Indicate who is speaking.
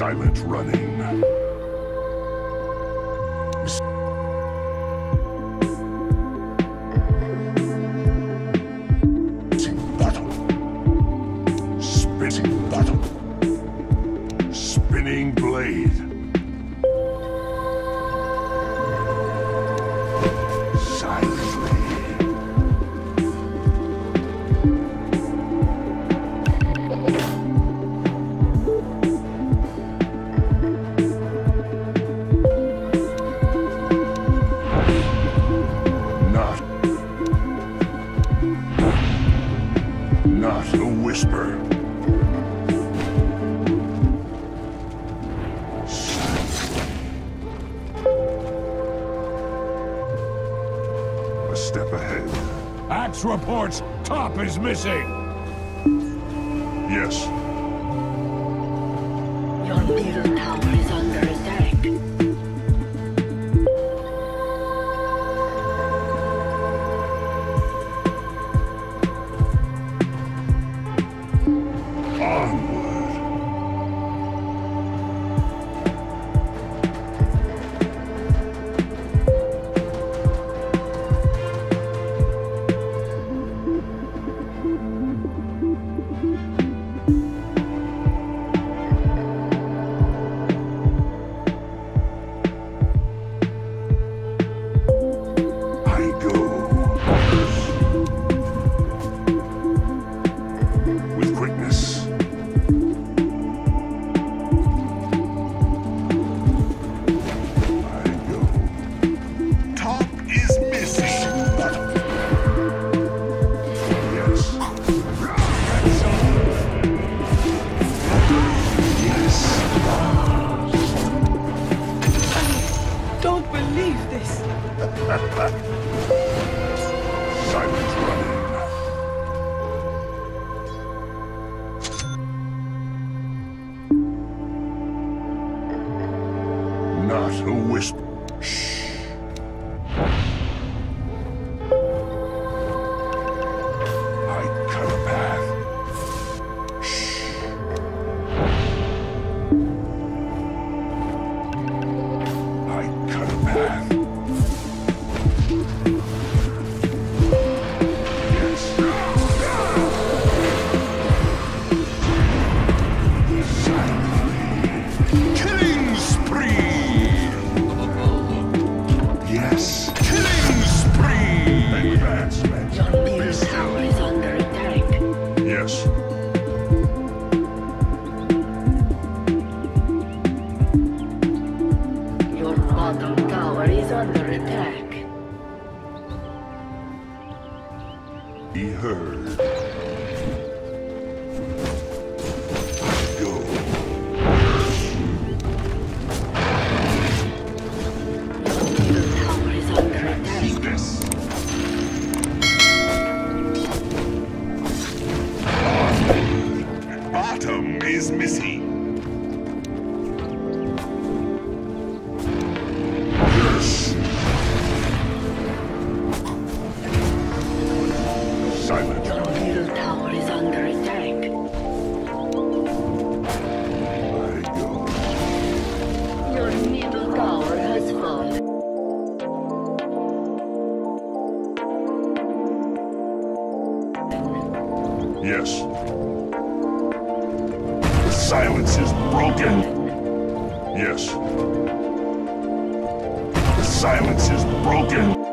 Speaker 1: Silent running. Spitting battle. Spinning blade. Silently. Not a whisper. A step ahead.
Speaker 2: Axe reports top is missing.
Speaker 1: Yes.
Speaker 3: Your middle tower is under attack.
Speaker 1: Onward. I go. With quickness. I go. Top is missing. Yes.
Speaker 4: Don't believe this.
Speaker 1: Silent running. Not a whisper. Shh. I cut a path. Shh. I cut a path. Yes. Silently. Killing spree. Yes. Killing spree. Advancement.
Speaker 3: Your middle tower is under attack.
Speaker 1: Yes.
Speaker 3: Your bottom tower is under attack.
Speaker 1: He heard. Go.
Speaker 3: Middle tower is under attack.
Speaker 1: This. Bottom is missing. Yes. Silent.
Speaker 3: Your middle tower is under attack.
Speaker 1: I go.
Speaker 3: Your middle tower has fallen.
Speaker 1: Yes. The silence is broken. Yes. The silence is broken.